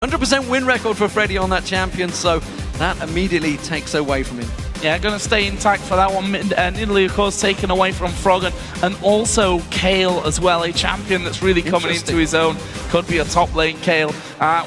100% win record for Freddy on that champion, so that immediately takes away from him. Yeah, going to stay intact for that one. Nidalee, of course, taken away from Froggen, and also Kale as well, a champion that's really coming into his own. Could be a top lane Kale,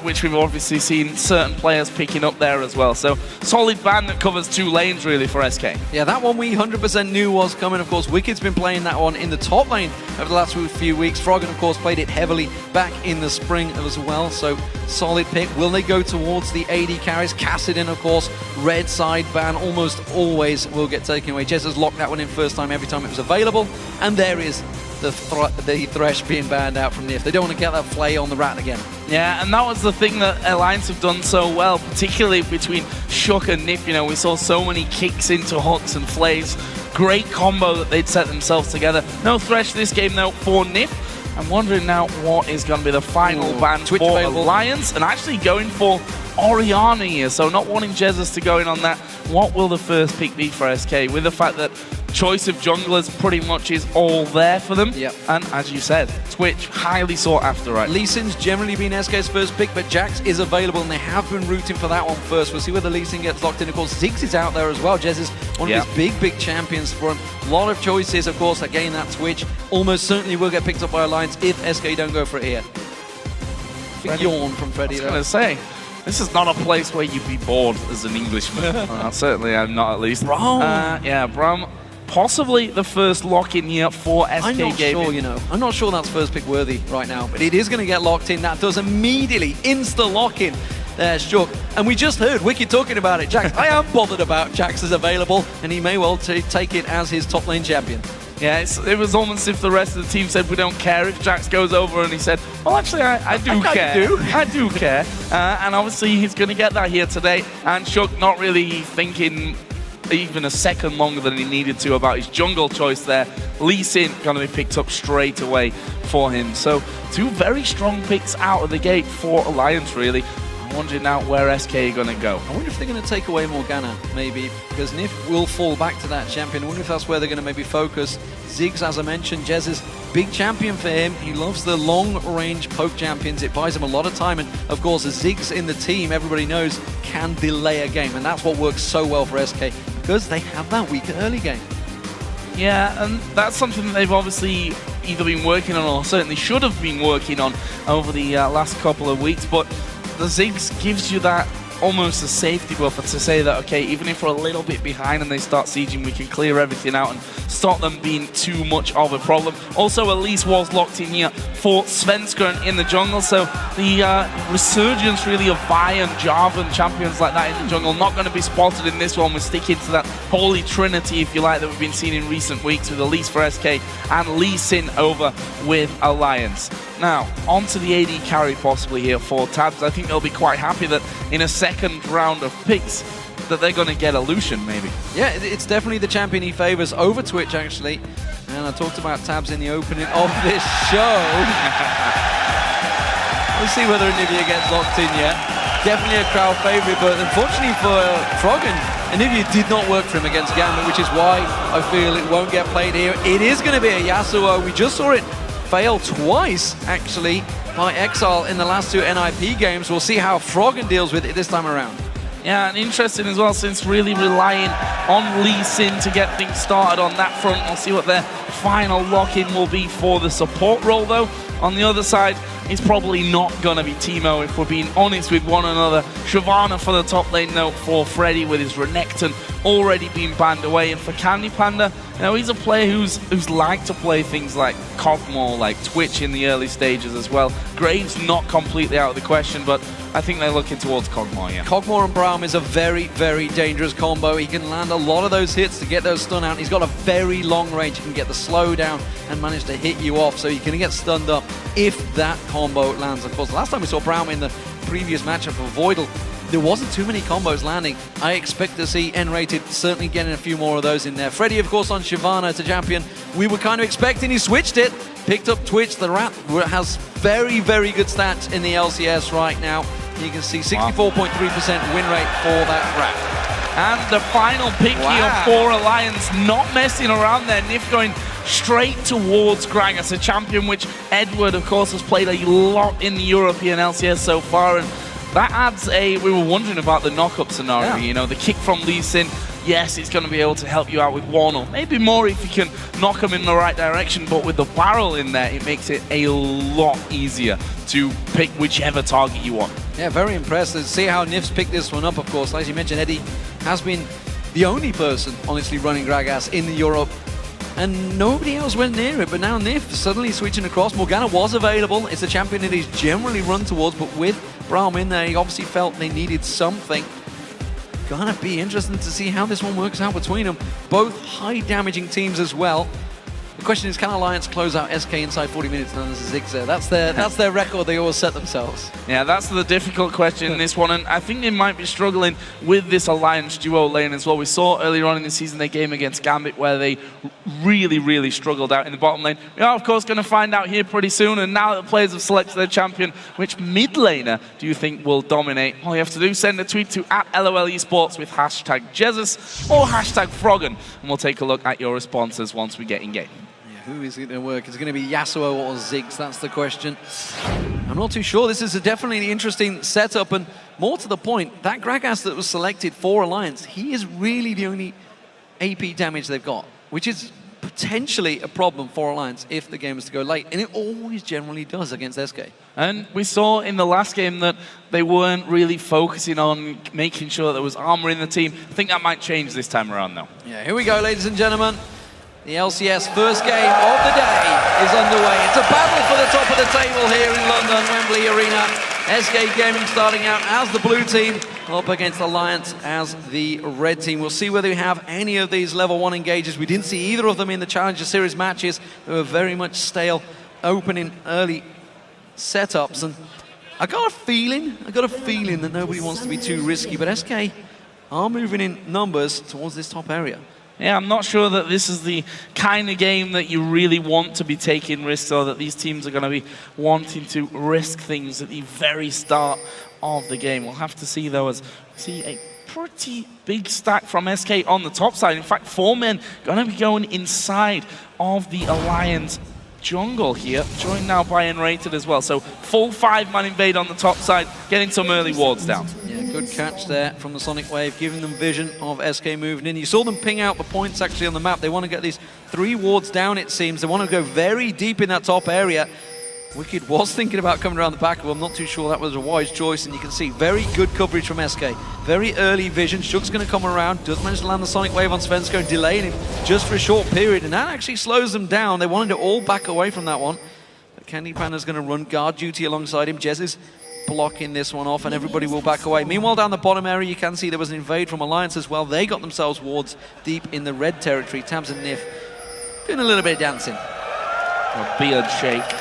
which we've obviously seen certain players picking up there as well. So, solid ban that covers 2 lanes, really, for SK. Yeah, that one we 100% knew was coming. Of course, Wicked's been playing that one in the top lane over the last few weeks. Froggen, of course, played it heavily back in the spring as well, so solid pick. Will they go towards the AD carries? Kassadin, of course, red side ban almost always will get taken away. Jez has locked that one in first time every time it was available, and there is the Thresh being banned out from NIF. They don't want to get that flay on the rat again. Yeah, and that was the thing that Alliance have done so well, particularly between Shook and NIF. You know, we saw so many kicks into hooks and flays. Great combo that they'd set themselves together. No Thresh this game, though, for NIF. I'm wondering now what is going to be the final ban for Alliance, and actually going for Orianna here, so not wanting Jesus to go in on that. What will the first pick be for SK, with the fact that choice of junglers pretty much is all there for them? Yep. And as you said, Twitch, highly sought after, right? Lee Sin's generally been SK's first pick, but Jax is available, and they have been rooting for that one first. We'll see whether Lee Sin gets locked in. Of course, Ziggs is out there as well. Jez is one of his big champions for him. A lot of choices, of course. Again, that Twitch almost certainly will get picked up by Alliance if SK don't go for it here. Big yawn from Freddy. I was going to say, this is not a place where you'd be bored as an Englishman. Certainly I'm not, at least. Braum. Yeah, Braum. Possibly the first lock-in here for SK I'm not Gaming. sure, you know. I'm not sure that's first pick worthy right now, but it is going to get locked in. That does immediately insta-lock-in. There's Shook. And we just heard Wicked talking about it. Jax, I am bothered about Jax is available, and he may well take it as his top lane champion. Yeah, it was almost if the rest of the team said we don't care if Jax goes over, and he said, well, actually, I do care. I do care. And obviously, he's going to get that here today. And Shook not really thinking even a second longer than he needed to about his jungle choice there. Lee Sin going to be picked up straight away for him. So 2 very strong picks out of the gate for Alliance, really. I'm wondering now where SK are going to go. I wonder if they're going to take away Morgana, maybe, because NIF will fall back to that champion. I wonder if that's where they're going to maybe focus. Ziggs, as I mentioned, Jez's big champion for him. He loves the long-range poke champions. It buys him a lot of time, and of course, Ziggs in the team, everybody knows, can delay a game, and that's what works so well for SK, because they have that weak early game. Yeah, and that's something that they've obviously either been working on or certainly should have been working on over the last couple of weeks, but the Ziggs gives you that almost a safety buffer to say that, okay, even if we're a little bit behind and they start sieging, we can clear everything out and stop them being too much of a problem. Also, Elise was locked in here for Svenskeren in the jungle, so the resurgence really of Vi and Jarvan champions like that in the jungle not going to be spotted in this one. We're sticking to that holy trinity, if you like, that we've been seeing in recent weeks with Elise for SK and Lee Sin over with Alliance. Now, on to the AD carry possibly here for Tabs. I think they'll be quite happy that in a second round of picks that they're going to get a Lucian, maybe. Yeah, it's definitely the champion he favors over Twitch, actually. And I talked about Tabs in the opening of this show. We'll see whether Anivia gets locked in yet. Definitely a crowd favorite, but unfortunately for Froggen, Anivia did not work for him against Gambit, which is why I feel it won't get played here. It is going to be a Yasuo. We just saw it fail twice, actually, by Exile in the last 2 NIP games. We'll see how Froggen deals with it this time around. Yeah, and interesting as well, since really relying on Lee Sin to get things started on that front. We'll see what their final lock-in will be for the support role, though. On the other side, it's probably not going to be Teemo, if we're being honest with one another. Shyvana for the top lane, though, for Freddy with his Renekton already being banned away. And for Candy Panda, you know, he's a player who's liked to play things like Kog'Maw, like Twitch in the early stages as well. Graves not completely out of the question, but I think they're looking towards Kog'Maw, yeah. Kog'Maw and Braum is a very, very dangerous combo. He can land a lot of those hits to get those stun out. He's got a very long range. He can get the slow down and manage to hit you off, so you can get stunned up if that combo lands. Of course, the last time we saw Braum in the previous matchup for Voidal, there wasn't too many combos landing. I expect to see N-rated certainly getting a few more of those in there. Freddy, of course, on Shyvana to champion. We were kind of expecting he switched it. Picked up Twitch. The Rat has very, very good stats in the LCS right now. You can see 64.3% win rate for that Rat. And the final pick here for Alliance, not messing around there. NIF going straight towards Gragas, a champion which Edward, of course, has played a lot in the European LCS so far. And that adds a, we were wondering about the knock-up scenario, you know, the kick from Lee Sin. Yes, it's going to be able to help you out with one or maybe more if you can knock them in the right direction, but with the barrel in there, it makes it a lot easier to pick whichever target you want. Yeah, very impressive. See how Nif's picked this one up, of course. As you mentioned, Eddie has been the only person, honestly, running Gragas in Europe, and nobody else went near it, but now Nif suddenly switching across. Morgana was available. It's a champion that he's generally run towards, but with Braum in there, he obviously felt they needed something. Gonna be interesting to see how this one works out between them. Both high damaging teams as well. The question is, can Alliance close out SK inside 40 minutes? None as a Zigzag. That's their record they always set themselves. Yeah, that's the difficult question in this one, and I think they might be struggling with this Alliance duo lane as well. We saw earlier on in the season their game against Gambit where they really struggled out in the bottom lane. We are, of course, going to find out here pretty soon, and now that the players have selected their champion, which mid laner do you think will dominate? All you have to do is send a tweet to @LOLesports with #Jesus or #Froggen, and we'll take a look at your responses once we get in game. Who is it going to work? Is it going to be Yasuo or Ziggs? That's the question. I'm not too sure. This is definitely an interesting setup, and more to the point, that Gragas that was selected for Alliance, he is really the only AP damage they've got, which is potentially a problem for Alliance if the game is to go late, and it always generally does against SK. And we saw in the last game that they weren't really focusing on making sure there was armor in the team. I think that might change this time around, though. Yeah, here we go, ladies and gentlemen. The LCS first game of the day is underway. It's a battle for the top of the table here in London, Wembley Arena. SK Gaming starting out as the blue team, up against Alliance as the red team. We'll see whether we have any of these level 1 engages. We didn't see either of them in the Challenger Series matches. They were very much stale, opening early setups. And I got a feeling that nobody wants to be too risky, but SK are moving in numbers towards this top area. Yeah, I'm not sure that this is the kind of game that you really want to be taking risks, or that these teams are going to be wanting to risk things at the very start of the game. We'll have to see, though, as we see a pretty big stack from SK on the top side. In fact, 4 men going to be going inside of the Alliance jungle here, joined now by Enrated as well. So full 5-man invade on the top side, getting some early wards down. Yeah, good catch there from the Sonic Wave, giving them vision of SK moving in. You saw them ping out the points actually on the map. They want to get these 3 wards down, it seems. They want to go very deep in that top area. Wicked was thinking about coming around the back of them. I'm not too sure that was a wise choice, and you can see very good coverage from SK. Very early vision. Shug's going to come around, does manage to land the Sonic Wave on Svensko, delaying him just for a short period, and that actually slows them down. They wanted to all back away from that one. But Candy Panda's going to run guard duty alongside him. Jez is blocking this one off, and everybody will back away. Meanwhile, down the bottom area, you can see there was an invade from Alliance as well. They got themselves wards deep in the red territory. Tabs and Nif doing a little bit of dancing. A beard shake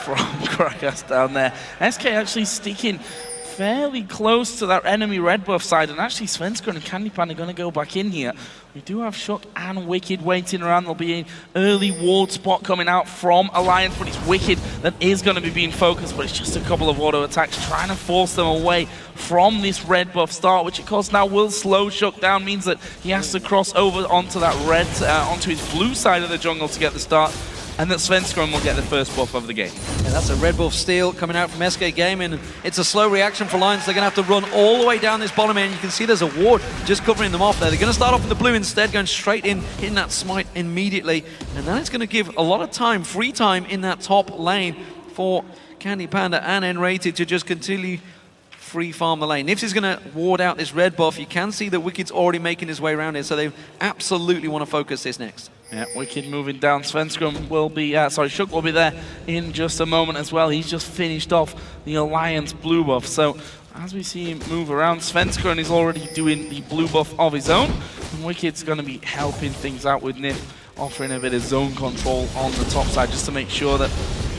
from Gragas down there. SK actually sticking fairly close to that enemy red buff side, and actually Svenska and Candy Pan are going to go back in here. We do have Shock and Wicked waiting around. There'll be an early ward spot coming out from Alliance, but it's Wicked that is going to be being focused, but it's just a couple of auto attacks trying to force them away from this red buff start, which of course now will slow Shock down, means that he has to cross over onto that red, onto his blue side of the jungle to get the start, and that Svenskron will get the first buff of the game. Yeah, that's a red buff steal coming out from SK Gaming, and it's a slow reaction for Alliance. They're going to have to run all the way down this bottom end. You can see there's a ward just covering them off there. They're going to start off with the blue instead, going straight in, hitting that smite immediately, and then it's going to give a lot of time, free time in that top lane for Candy Panda and N-Rated to just continue free farm the lane. Nifs is going to ward out this red buff. You can see that Wicked's already making his way around it, so they absolutely want to focus this next. Yeah, Wicked moving down. Svenskron will be, Shook will be there in just a moment as well. He's just finished off the Alliance blue buff. So as we see him move around, Svenskron is already doing the blue buff of his own, and Wicked's going to be helping things out with Nif, offering a bit of zone control on the top side just to make sure that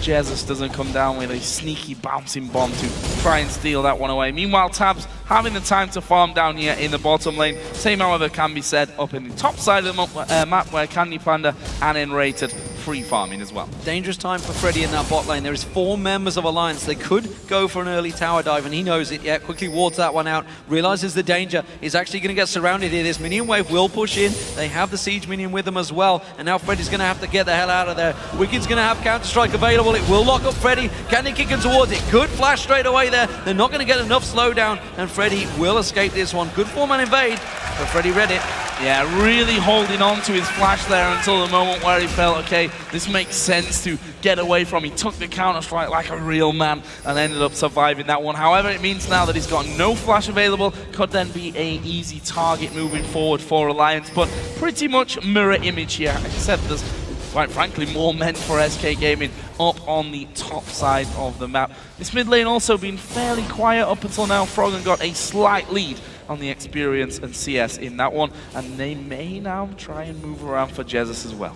Jesus doesn't come down with a sneaky bouncing bomb to try and steal that one away. Meanwhile, Tabs having the time to farm down here in the bottom lane. Same, however, can be said up in the top side of the map where Candy Panda and Enrated free farming as well. Dangerous time for Freddy in that bot lane. There is 4 members of Alliance. They could go for an early tower dive, and he knows it. Yeah, quickly wards that one out, realizes the danger. He's actually going to get surrounded here. This minion wave will push in. They have the siege minion with them as well, and now Freddy's going to have to get the hell out of there. Wicked's going to have Counter-Strike available. It will lock up Freddy. Can he kick him towards it? Good flash straight away there. They're not going to get enough slowdown, and Freddy will escape this one. Good 4-man invade, but Freddy read it. Yeah, really holding on to his flash there until the moment where he felt, okay, this makes sense to get away from. He took the Counter-Strike like a real man and ended up surviving that one. However, it means now that he's got no flash available, could then be an easy target moving forward for Alliance, but pretty much mirror image here. Like I said, there's quite frankly more men for SK Gaming up on the top side of the map. This mid lane also been fairly quiet up until now. Froggen got a slight lead on the experience and CS in that one, and they may now try and move around for Jesus as well.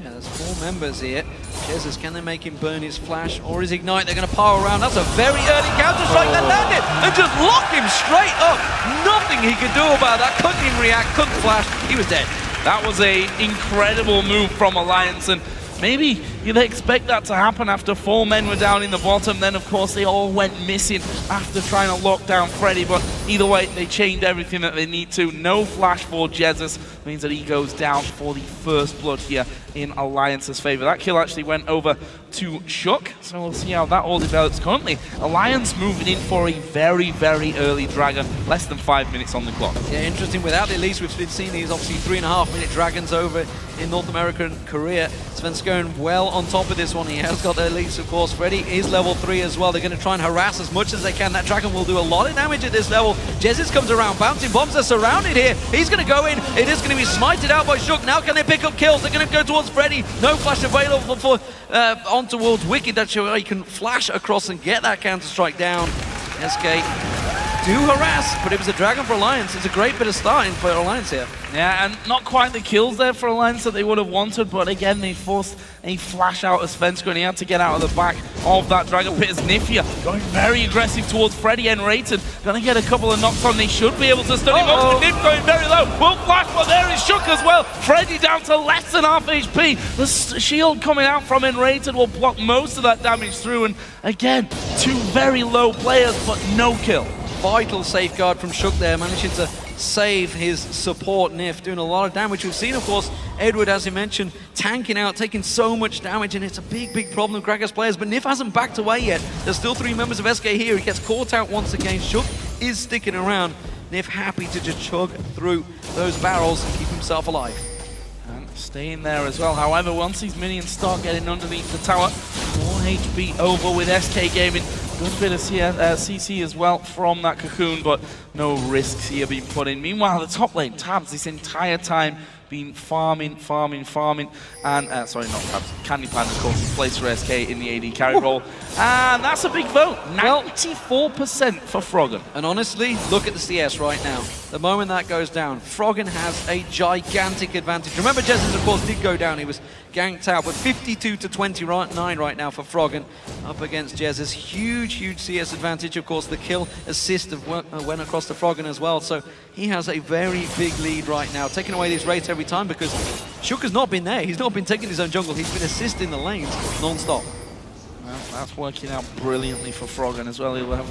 Yeah, there's 4 members here. Jesus, can they make him burn his flash or his ignite? They're going to power around. That's a very early Counter-Strike that landed and just locked him straight up. Nothing he could do about that. Couldn't even react, couldn't flash. He was dead. That was an incredible move from Alliance, and maybe you'd expect that to happen after 4 men were down in the bottom. Then, of course, they all went missing after trying to lock down Freddy. But either way, they chained everything that they need to. No flash for Jesus means that he goes down for the first blood here in Alliance's favor. That kill actually went over to Shook, so we'll see how that all develops. Currently, Alliance moving in for a very, very early Dragon. Less than 5 minutes on the clock. Yeah, interesting. Without the Elise, we've been seeing these obviously 3.5-minute Dragons over in North America and Korea. Sven's going well on top of this one. He has got the Elise, of course. Freddy is level 3 as well. They're going to try and harass as much as they can. That Dragon will do a lot of damage at this level. Jesus comes around, bouncing bombs are surrounded here. He's going to go in. It is going to be smited out by Shook. Now can they pick up kills? They're going to go towards Freddy. No flash available for on towards Wicked. That's how he can flash across and get that Counter-Strike down. SK do harass, but it was a Dragon for Alliance. It's a great bit of starting for Alliance here. Yeah, and not quite the kills there for Alliance that they would have wanted, but again, they forced a flash out of Svenska, and he had to get out of the back of that Dragon Pit as Nifia going very aggressive towards Freddy and Rated. Gonna get a couple of knocks on. They should be able to stun him up, but Nif going very low. Will flash, but there is Shook as well. Freddy down to less than half HP. The shield coming out from Enrated will block most of that damage through, and again, 2 very low players, but no kill. Vital safeguard from Shook there, managing to save his support Nif, doing a lot of damage. We've seen, of course, Edward, as he mentioned, tanking out, taking so much damage, and it's a big, big problem with Gragas players, but Nif hasn't backed away yet. There's still 3 members of SK here. He gets caught out once again. Shook is sticking around. Nif happy to just chug through those barrels and keep himself alive. And staying there as well. However, once these minions start getting underneath the tower, more HP over with SK Gaming. Good bit of CC as well from that Cocoon, but no risks here being put in. Meanwhile, the top lane, Tabs, this entire time been farming, and sorry, not Tabs, Candy Panda, of course, in place for SK in the AD carry role. And that's a big vote, 94% for Froggen. And honestly, look at the CS right now. The moment that goes down, Froggen has a gigantic advantage. Remember, Jesus, of course, did go down. He was ganked out, but 52 to 29 right now for Froggen up against Jesus. Huge, huge CS advantage. Of course, the kill assist went across to Froggen as well, so he has a very big lead right now, taking away these rates every time because Shook has not been there. He's not been taking his own jungle. He's been assisting the lanes non-stop. Well, that's working out brilliantly for Froggen as well. He'll have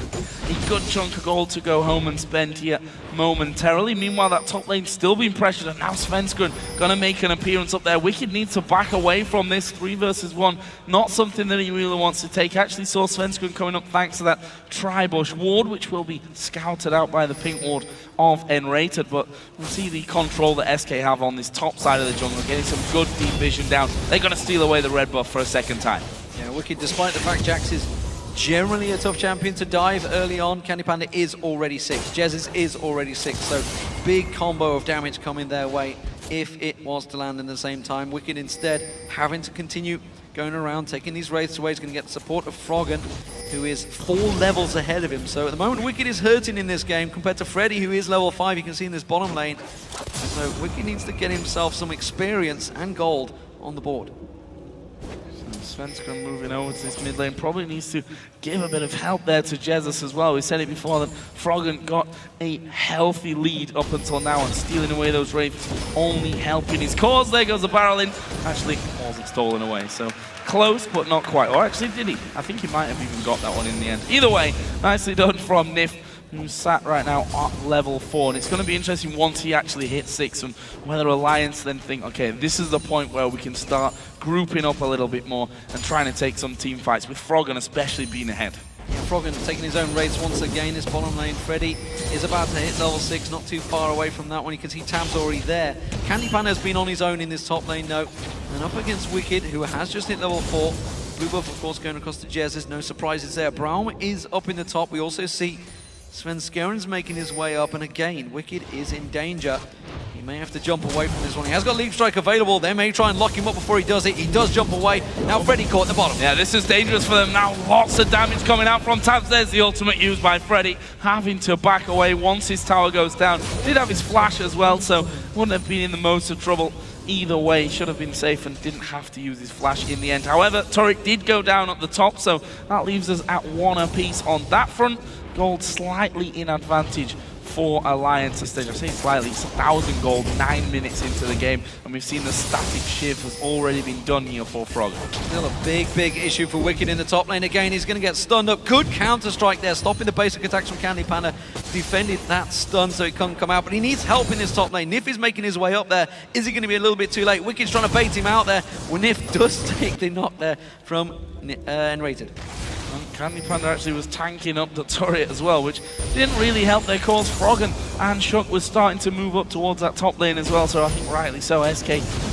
a good chunk of gold to go home and spend here momentarily. Meanwhile, that top lane still being pressured, and now Svenska gonna make an appearance up there. Wicked needs to back away from this 3 versus 1. Not something that he really wants to take. Actually saw Svenska coming up thanks to that Tribush ward, which will be scouted out by the pink ward of Enrated. But we'll see the control that SK have on this top side of the jungle, getting some good deep vision down. They're gonna steal away the red buff for a second time. Yeah, Wicked, despite the fact Jax is generally a tough champion to dive early on, Candy Panda is already 6. Jesus is already 6, so big combo of damage coming their way if it was to land in the same time. Wicked instead having to continue going around, taking these wraiths away. He's going to get the support of Froggen, who is 4 levels ahead of him. So at the moment, Wicked is hurting in this game compared to Freddy, who is level 5. You can see in this bottom lane. So Wicked needs to get himself some experience and gold on the board. Svenska moving over to this mid lane probably needs to give a bit of help there to Jesus as well. We said it before that Froggen got a healthy lead up until now, and stealing away those Wraiths only helping his cause. There goes the barrel in. Actually, wasn't stolen away, so close but not quite. Or actually, did he? I think he might have even got that one in the end. Either way, nicely done from Nif, who's sat right now at level 4, and it's going to be interesting once he actually hits 6 and whether Alliance then think, okay, this is the point where we can start grouping up a little bit more and trying to take some team fights, with Froggen especially being ahead. Yeah, Froggen taking his own raids once again. This bottom lane, Freddy is about to hit level 6, not too far away from that one. You can see Tab's already there. Candy Panda has been on his own in this top lane though, and up against Wicked, who has just hit level 4. Blue buff, of course, going across to Jez. No surprises there. Braum is up in the top. We also see Svenskaren's making his way up, and again, Wicked is in danger. He may have to jump away from this one. He has got Leap Strike available. They may try and lock him up before he does it. He does jump away. Now Freddy caught the bottom. Yeah, this is dangerous for them now. Lots of damage coming out from Tabs. There's the ultimate used by Freddy, having to back away once his tower goes down. Did have his flash as well, so wouldn't have been in the most of trouble either way. Should have been safe and didn't have to use his flash in the end. However, turret did go down at the top, so that leaves us at 1 apiece on that front. Gold slightly in advantage for Alliance this stage. I say slightly, it's 1,000 gold, 9 minutes into the game, and we've seen the static shift has already been done here for Froggen. Still a big issue for Wicked in the top lane. Again, he's going to get stunned up. Good counter-strike there, stopping the basic attacks from Candy Panda. Defended that stun so he can't come out, but he needs help in this top lane. Nif is making his way up there. Is he going to be a little bit too late? Wicked's trying to bait him out there. When Nif does take the knock there from Enrated. Candy Panda actually was tanking up the turret as well, which didn't really help their cause. Froggen and Shook was starting to move up towards that top lane as well, so I think rightly so, SK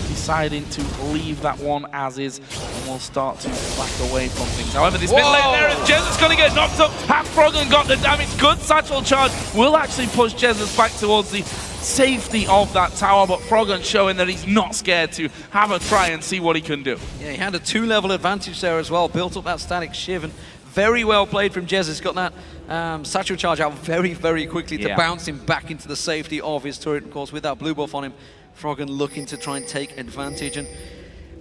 deciding to leave that one as is, and we'll start to back away from things. However, this mid lane there, and Jesus going to get knocked up. Has Froggen got the damage? Good satchel charge will actually push Jesus back towards the safety of that tower, but Froggen showing that he's not scared to have a try and see what he can do. Yeah, he had a 2-level advantage there as well, built up that static shiv, and very well played from Jez. He's got that satchel charge out very quickly to bounce him back into the safety of his turret. Of course, with that blue buff on him, Froggen looking to try and take advantage. And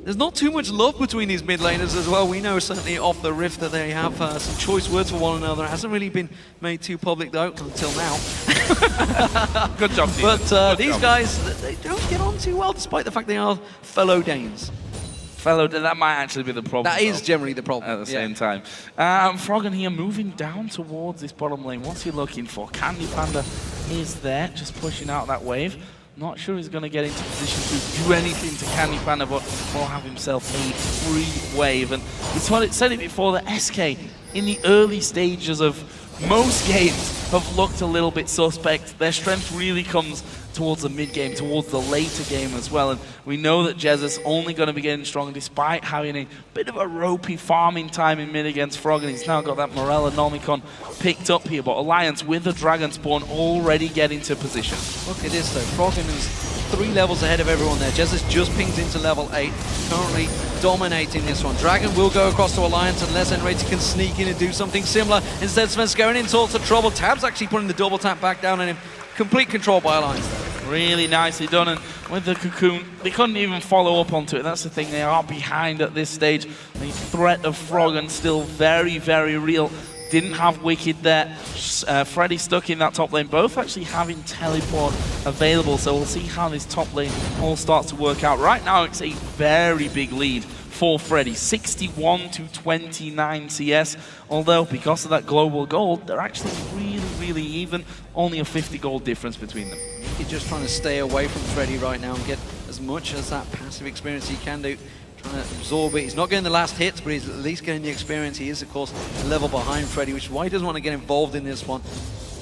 there's not too much love between these mid laners as well. We know certainly off the rift that they have some choice words for one another. It hasn't really been made too public though, until now. Good job, team. But these guys, they don't get on too well, despite the fact they are fellow Danes. That might actually be the problem. That is generally the problem. At the same time. Froggen here moving down towards this bottom lane. What's he looking for? Candy Panda is there, just pushing out that wave. Not sure he's going to get into position to do anything to Candy Panda, but will have himself a free wave. And we said it before, that SK, in the early stages of most games, have looked a little bit suspect. Their strength really comes towards the mid-game, towards the later game as well. And we know that Jez is only going to be getting strong despite having a bit of a ropey farming time in mid against Froggen. He's now got that Morella Nomicon picked up here, but Alliance with the Dragon Spawn already getting to position. Look at this though, Froggen is 3 levels ahead of everyone there. Jez has just pinged into level 8, currently dominating this one. Dragon will go across to Alliance unless Enrated can sneak in and do something similar. Instead, Svenskeren in sorts of trouble. Tab's actually putting the double tap back down on him. Complete control by Alliance there. Really nicely done, and with the cocoon, they couldn't even follow up onto it. That's the thing, they are behind at this stage. The threat of Froggen still very real. Didn't have Wicked there. Freddy stuck in that top lane, both actually having teleport available, so we'll see how this top lane all starts to work out. Right now, it's a very big lead for Freddy, 61 to 29 CS, although because of that global gold, they're actually really even, only a 50 gold difference between them. He's just trying to stay away from Freddy right now and get as much as that passive experience he can do, trying to absorb it. He's not getting the last hits, but he's at least getting the experience. He is, of course, a level behind Freddy, which is why he doesn't want to get involved in this one.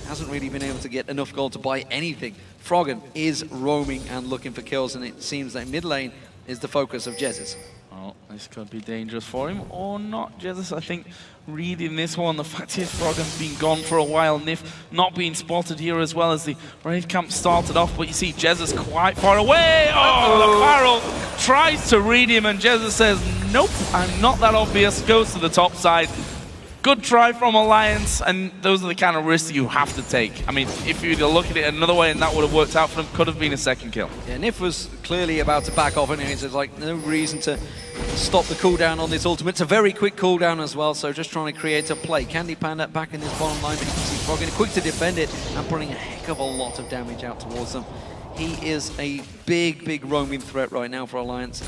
Hasn't really been able to get enough gold to buy anything. Froggen is roaming and looking for kills, and it seems that mid lane is the focus of Jez's. Oh, this could be dangerous for him, or not. Jesus, I think, reading this one, the fact is Froggen's been gone for a while. Nif not being spotted here as well as the Wraith camp started off, but you see Jesus quite far away. Oh, the Barrel tries to read him, and Jesus says, nope, I'm not that obvious, goes to the top side. good try from Alliance, and those are the kind of risks you have to take. I mean, if you'd look at it another way and that would have worked out for them, could have been a second kill. Yeah, Nif was clearly about to back off, and there's like no reason to stop the cooldown on this ultimate. It's a very quick cooldown as well, so just trying to create a play. Candy Panda back in this bottom line, but you can see Froggen quick to defend it and putting a heck of a lot of damage out towards them. He is a big roaming threat right now for Alliance.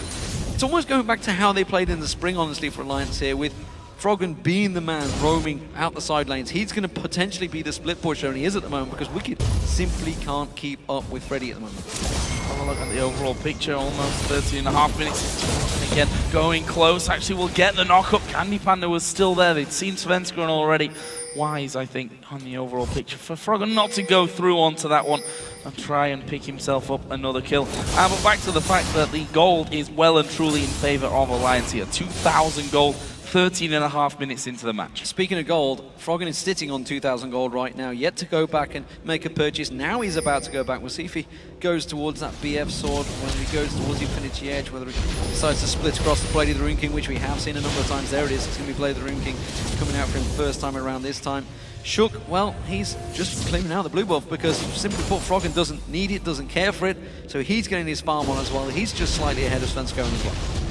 It's almost going back to how they played in the spring, honestly, for Alliance here, with Froggen being the man roaming out the side lanes. He's going to potentially be the split pusher, and he is at the moment, because Wicked simply can't keep up with Freddy at the moment. Have a look at the overall picture, almost 13.5 minutes. Again, going close. Actually, we'll get the knock-up. Candy Panda was still there. They'd seen Svenskeren already. Wise, I think, on the overall picture for Froggen not to go through onto that one and try and pick himself up another kill. But back to the fact that the gold is well and truly in favor of Alliance here. 2,000 gold. 13.5 minutes into the match. Speaking of gold, Froggen is sitting on 2,000 gold right now, yet to go back and make a purchase. Now he's about to go back. We'll see if he goes towards that BF sword, whether he goes towards the Infinity Edge, whether he decides to split across the Blade of the Rune King, which we have seen a number of times. There it is. It's going to be Blade of the Rune King coming out for him first time around this time. Shook, well, he's just claiming out the blue buff because, simply put, Froggen doesn't need it, doesn't care for it, so he's getting his farm on as well. He's just slightly ahead of Svenskeren as well.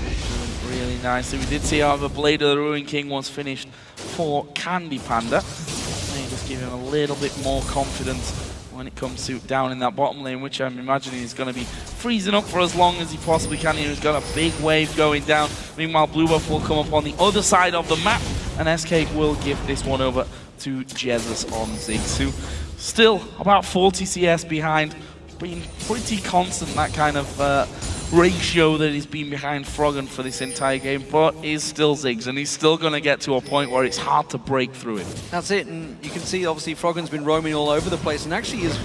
Really nicely. We did see how the Blade of the Ruin King was finished for Candy Panda. May just give him a little bit more confidence when it comes to down in that bottom lane, which I'm imagining is going to be freezing up for as long as he possibly can. He's got a big wave going down. Meanwhile, blue buff will come up on the other side of the map, and SK will give this one over to Jesus on Ziggs, who still about 40 CS behind, being pretty constant, that kind of ratio that he's been behind Froggen for this entire game, but is still Ziggs, and he's still going to get to a point where it's hard to break through it. That's it, and you can see obviously Froggen's been roaming all over the place and actually has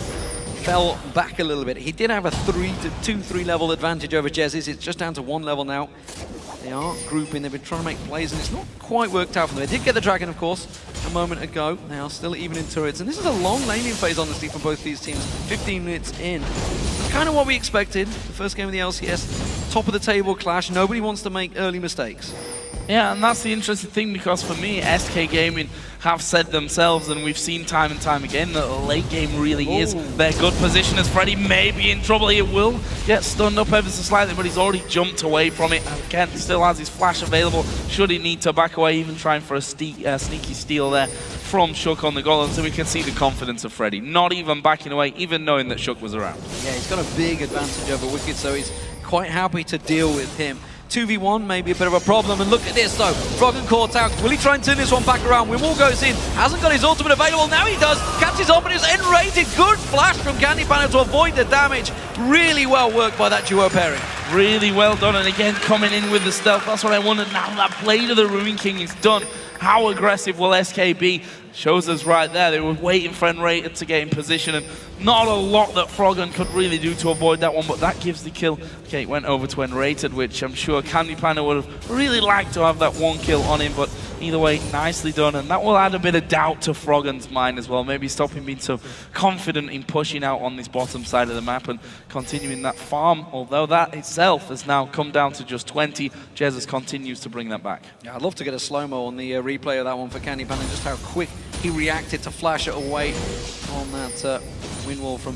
fell back a little bit. He did have a 2-3 level advantage over Jez's. It's just down to 1 level now. They are grouping, they've been trying to make plays, and it's not quite worked out for them. They did get the Dragon, of course, a moment ago. They are still even in turrets, and this is a long laning phase, honestly, for both these teams. 15 minutes in. Kind of what we expected. The first game of the LCS, top of the table clash. Nobody wants to make early mistakes. Yeah, and that's the interesting thing, because for me, SK Gaming have said themselves, and we've seen time and time again, that the late game really is their good position, as Freddy may be in trouble. He will get stunned up ever so slightly, but he's already jumped away from it, and again, still has his flash available should he need to back away, even trying for a sneaky steal there from Shook on the goal. And so we can see the confidence of Freddy, not even backing away, even knowing that Shook was around. Yeah, he's got a big advantage over Wicked, so he's quite happy to deal with him. 2v1 may be a bit of a problem, and look at this though. Froggen caught out. Will he try and turn this one back around? Wimwall goes in. Hasn't got his ultimate available. Now he does. Catches up and is N-rated. Good flash from Candy Panda to avoid the damage. Really well worked by that duo pairing. Really well done, and again coming in with the stealth. That's what I wanted. Now that Blade of the Ruin King is done. How aggressive will SK be? Shows us right there. They were waiting for N-rated to get in position, and not a lot that Froggen could really do to avoid that one, but that gives the kill. Okay, it went over to N-rated, which I'm sure Candy Panda would have really liked to have that one kill on him, but either way, nicely done, and that will add a bit of doubt to Froggen's mind as well. Maybe stop him being so confident in pushing out on this bottom side of the map and continuing that farm, although that itself has now come down to just 20. Jesus continues to bring that back. Yeah, I'd love to get a slow-mo on the replay of that one for Candy Panda, just how quick he reacted to flash it away on that wind wall from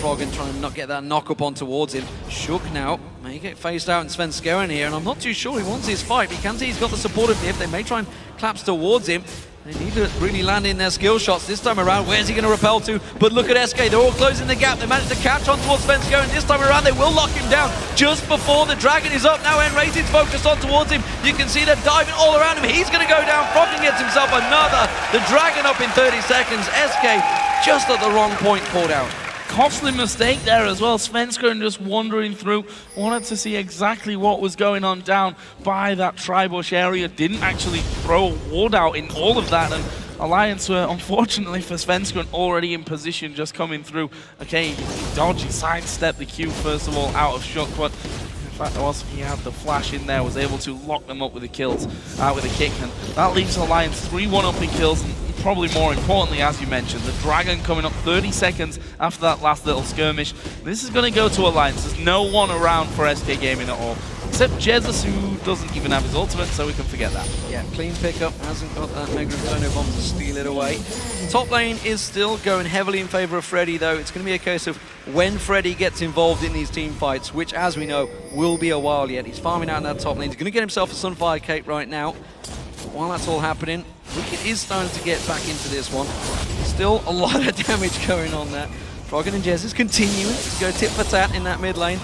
Froggen, trying to not get that knock-up on towards him. Shook now may get phased out in Svenskeren here, and I'm not too sure he wants his fight. You can see he's got the support of Nif. They may try and collapse towards him. They need to really land in their skill shots this time around. Where's he going to repel to? But look at SK. They're all closing the gap. They managed to catch on towards Svenskeren. This time around, they will lock him down just before the Dragon is up. Now N-rated's focused on towards him. You can see they're diving all around him. He's going to go down. Froggen gets himself another. The Dragon up in 30 seconds. SK just at the wrong point caught out. Costly mistake there as well. Svenskeren just wandering through, wanted to see exactly what was going on down by that tri-bush area. Didn't actually throw a ward out in all of that, and Alliance were, unfortunately for Svenskeren, already in position, just coming through. Okay, he dodged, he sidestepped the Q first of all out of Shook, but in fact, also he had the flash in there, was able to lock them up with the kills, with a kick, and that leaves Alliance 3-1 up in kills. And probably more importantly, as you mentioned, the Dragon coming up 30 seconds after that last little skirmish. This is going to go to Alliance. There's no one around for SK Gaming at all. except Jesus, who doesn't even have his ultimate, so we can forget that. Yeah, clean pickup, hasn't got that Mega Inferno Bomb to steal it away. Top lane is still going heavily in favor of Freddy, though. It's going to be a case of when Freddy gets involved in these team fights, which, as we know, will be a while yet. He's farming out in that top lane. He's going to get himself a Sunfire Cape right now. While that's all happening, Wicked is starting to get back into this one. Still a lot of damage going on there. Froggen and Jez is continuing to go tit for tat in that mid lane.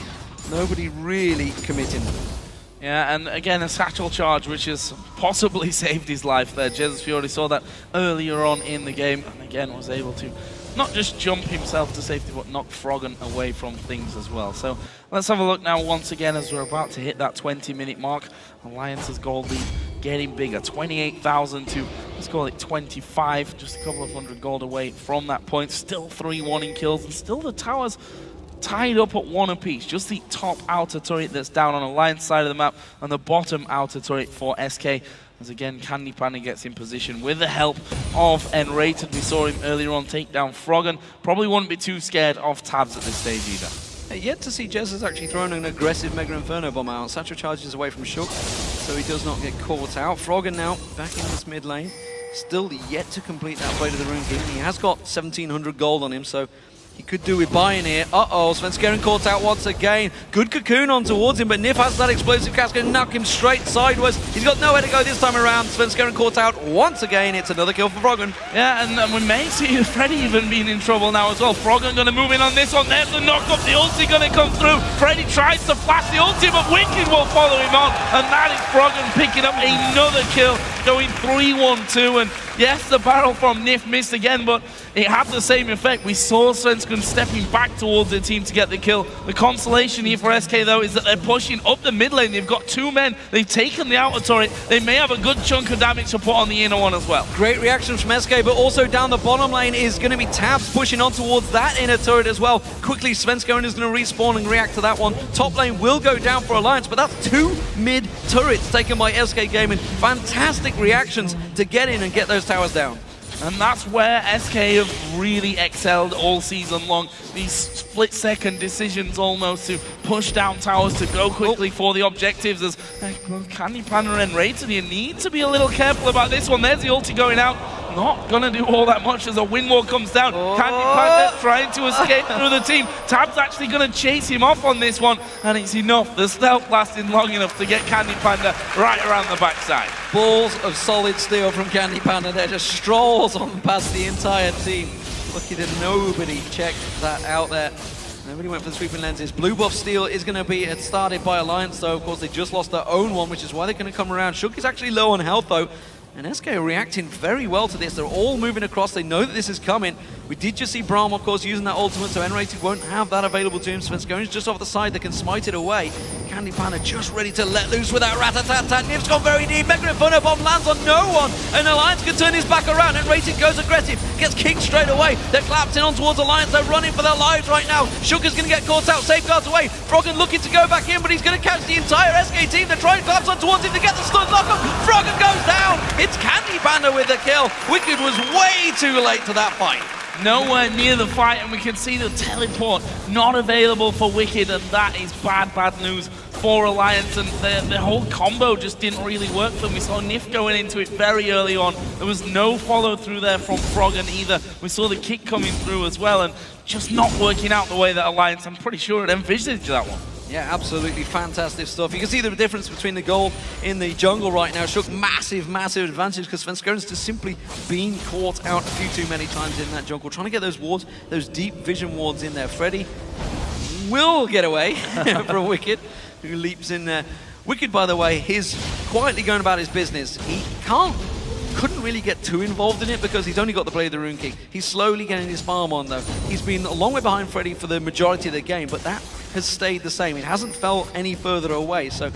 Nobody really committing. Yeah, and again, a satchel charge, which has possibly saved his life there. Jesus Fury saw that earlier on in the game, and again was able to not just jump himself to safety, but knock Froggen away from things as well. So let's have a look now once again as we're about to hit that 20-minute mark. Alliance's gold lead getting bigger, 28,000 to, let's call it 25, just a couple of hundred gold away from that point. Still 3-1 in kills, and still the towers tied up at 1 apiece. Just the top outer turret that's down on Alliance side of the map, and the bottom outer turret for SK. As again, Candy Panda gets in position with the help of Enrated. We saw him earlier on take down Froggen. Probably wouldn't be too scared of Tabs at this stage either. Yet to see Jez has actually thrown an aggressive Mega Inferno Bomb out. Satchel charges away from Shook, so he does not get caught out. Froggen now back in this mid lane. Still yet to complete that Blade of the Rune King. He has got 1,700 gold on him, so he could do with buying here. Uh-oh, Svenskeren caught out once again. Good cocoon on towards him, but Nif has that explosive cast, going to knock him straight sideways. He's got nowhere to go this time around. Svenskeren caught out once again. It's another kill for Froggen. Yeah, and we may see Freddy even being in trouble now as well. Froggen going to move in on this one. There's the knock-up. The ulti going to come through. Freddy tries to flash the ulti, but Wicked will follow him on. And that is Froggen picking up another kill, going 3-1-2. And yes, the barrel from Nif missed again, but it had the same effect. We saw Svenskeren stepping back towards the team to get the kill. The consolation here for SK, though, is that they're pushing up the mid lane. They've got 2 men. They've taken the outer turret. They may have a good chunk of damage to put on the inner one as well. Great reactions from SK, but also down the bottom lane is going to be Tabs pushing on towards that inner turret as well. Quickly, Svenskeren is going to respawn and react to that one. Top lane will go down for Alliance, but that's 2 mid turrets taken by SK Gaming. Fantastic reactions to get in and get those towers down. And that's where SK have really excelled all season long. These split-second decisions almost to push down towers, to go quickly for the objectives. As Candy Panda and Rated, you need to be a little careful about this one. There's the ulti going out. Not going to do all that much as a wind wall comes down. Candy Panda trying to escape through the team. Tab's actually going to chase him off on this one, and it's enough. The stealth lasted long enough to get Candy Panda right around the backside. Balls of solid steel from Candy Panda there, just strolls on past the entire team. Lucky that nobody checked that out there. Nobody went for the sweeping lenses. Blue buff steal is going to be started by Alliance, though. Of course, they just lost their own one, which is why they're going to come around. Shook is actually low on health, though. And SK are reacting very well to this. They're all moving across. They know that this is coming. We did just see Braum, of course, using that ultimate, so Enrated won't have that available to him. Svenskeren just off the side that can smite it away. Candy Panda just ready to let loose with that rat-a-tat-tat. Nif's gone very deep. Mega Inferno Bomb lands on no one. And Alliance can turn his back around. Enrated goes aggressive. Gets kicked straight away. They're collapsing on towards Alliance. They're running for their lives right now. Shook is going to get caught out. Safeguards away. Froggen looking to go back in, but he's going to catch the entire SK team. They're trying to collapse on towards him to get the stun knock-up. Froggen goes down. It's Candy Panda with the kill. Wicked was way too late to that fight. Nowhere near the fight, and we can see the teleport not available for Wicked, and that is bad, bad news for Alliance, and the whole combo just didn't really work for them. We saw Nif going into it very early on. There was no follow through there from Froggen either. We saw the kick coming through as well, and just not working out the way that Alliance, I'm pretty sure, it envisaged that one. Yeah, absolutely fantastic stuff. You can see the difference between the goal in the jungle right now. Shook massive, massive advantage because Svenskeren's just simply been caught out a few too many times in that jungle, trying to get those wards, those deep vision wards in there. Freddy will get away from Wicked, who leaps in there. Wicked, by the way, he's quietly going about his business. He couldn't really get too involved in it because he's only got the Blade of the Rune King. He's slowly getting his farm on, though. He's been a long way behind Freddy for the majority of the game, but that has stayed the same. It hasn't fell any further away. So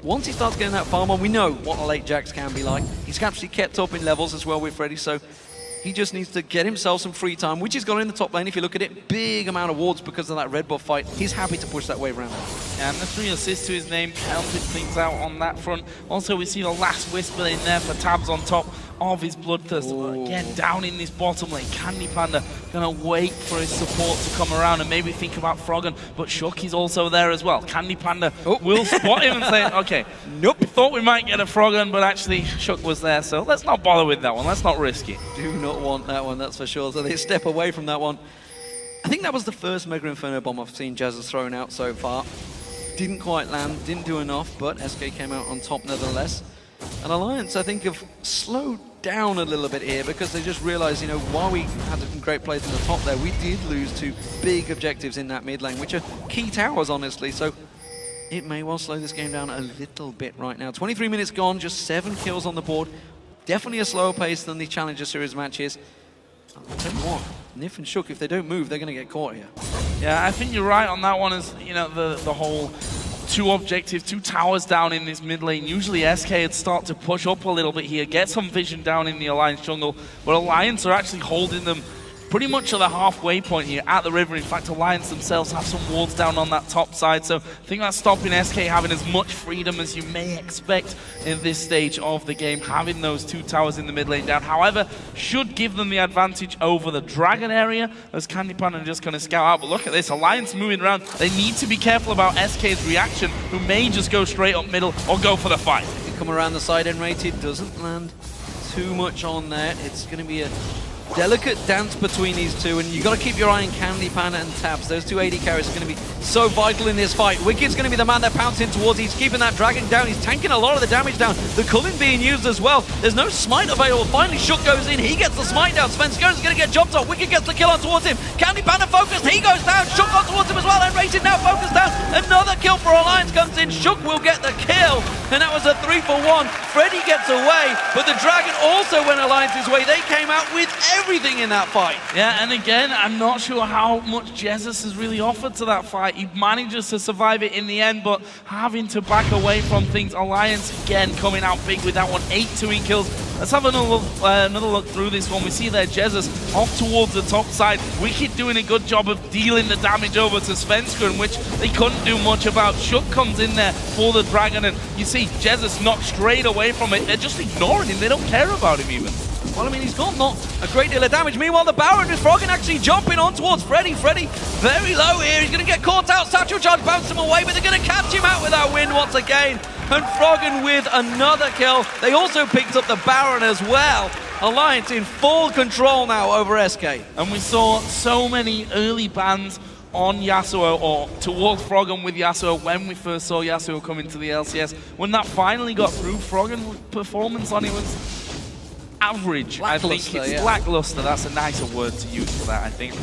once he starts getting that farm on, we know what a late Jax can be like. He's actually kept up in levels as well with Freddy, so he just needs to get himself some free time, which he's got in the top lane. If you look at it, big amount of wards because of that red buff fight. He's happy to push that wave around. And the 3 assists to his name counted things out on that front. Also, we see the last whisper in there for Tabs on top of his Bloodthirst. Again, down in this bottom lane, Candy Panda gonna wait for his support to come around and maybe think about Froggen, but Shook is also there as well. Candy Panda will spot him and say, okay, nope, we thought we might get a Froggen, but actually Shook was there, so let's not bother with that one, let's not risk it. Do not want that one, that's for sure, so they step away from that one. I think that was the first Mega Inferno bomb I've seen Jazz has thrown out so far. Didn't quite land, didn't do enough, but SK came out on top nevertheless. And Alliance, I think, have slowed down a little bit here because they just realized, you know, while we had some great plays in the top there, we did lose 2 big objectives in that mid lane, which are key towers, honestly. So it may well slow this game down a little bit right now. 23 minutes gone, just 7 kills on the board. Definitely a slower pace than the Challenger Series matches. I'll tell you what, Nif and Shook, if they don't move, they're going to get caught here. Yeah, I think you're right on that one. As you know, the whole 2 objectives, 2 towers down in this mid lane. Usually SK would start to push up a little bit here, get some vision down in the Alliance jungle, but Alliance are actually holding them pretty much at the halfway point here at the river. In fact, Alliance themselves have some wards down on that top side, so I think that's stopping SK having as much freedom as you may expect in this stage of the game, having those 2 towers in the mid lane down. However, should give them the advantage over the Dragon area, as Candy Panda are just going to scout out. But look at this, Alliance moving around. They need to be careful about SK's reaction, who may just go straight up middle or go for the fight. They come around the side, N-rated, doesn't land too much on there. It's going to be a delicate dance between these two, and you've got to keep your eye on Candy Panda and Tabs. Those 2 AD carries are going to be so vital in this fight. Wicked's going to be the man they're pouncing towards. He's keeping that dragon down. He's tanking a lot of the damage down. The Culling being used as well. There's no smite available. Finally, Shook goes in. He gets the smite down. Svenskern's going to get jumped off. Wicked gets the kill on towards him. Candy Panda focused. He goes down. Shook on towards him as well. And Rated now focused down. Another kill for Alliance comes in. Shook will get the kill. And that was a 3-for-1. Freddy gets away, but the dragon also went Alliance's way. They came out with everything in that fight. Yeah, and again, I'm not sure how much Jesus has really offered to that fight. He manages to survive it in the end, but having to back away from things. Alliance, again, coming out big with that one. 8 2E kills. Let's have another look through this one. We see there Jesus off towards the top side. Wicked doing a good job of dealing the damage over to Svenskern, which they couldn't do much about. Shook comes in there for the dragon, and you see Jesus knocked straight away from it. They're just ignoring him. They don't care about him even. Well, I mean, he's got not a great deal of damage. Meanwhile, the Baron is Froggen actually jumping on towards Freddy. Freddy very low here. He's going to get caught out. Satchel Charge bounced him away, but they're going to catch him out with that win once again. And Froggen with another kill. They also picked up the Baron as well. Alliance in full control now over SK. And we saw so many early bans on Yasuo, or towards Froggen with Yasuo, when we first saw Yasuo come into the LCS. When that finally got through, Froggen's performance on it was average. I think it's lackluster. That's a nicer word to use for that, I think.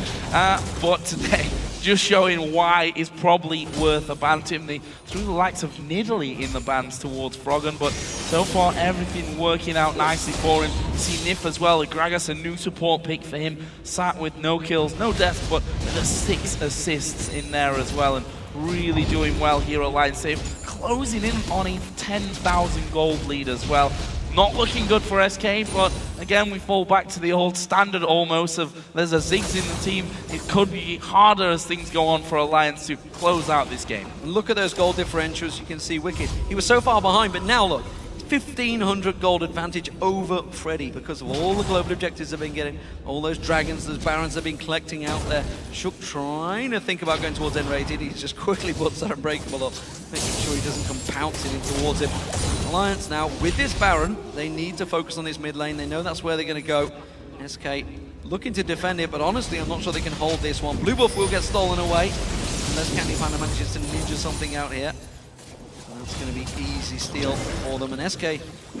But today, just showing why is probably worth a ban. Tim, they threw the likes of Nidalee in the bans towards Froggen, but so far everything working out nicely for him. You see Nif as well. Gragas, a new support pick for him, sat with no kills, no deaths, but there's 6 assists in there as well, and really doing well here at Alliance. They're closing in on a 10,000 gold lead as well. Not looking good for SK, but again, we fall back to the old standard almost of there's a Ziggs in the team. It could be harder as things go on for Alliance to close out this game. Look at those gold differentials. You can see Wicked. He was so far behind, but now look. 1,500 gold advantage over Freddy because of all the global objectives they've been getting, all those dragons, those barons they've been collecting out there. Shook trying to think about going towards N-rated. He just quickly puts that Unbreakable up, making sure he doesn't come pouncing in towards him. Alliance now, with this baron, they need to focus on this mid lane. They know that's where they're going to go. SK looking to defend it, but honestly, I'm not sure they can hold this one. Blue buff will get stolen away, unless Candy Panda manages to ninja something out here. It's going to be easy steal for them, and SK,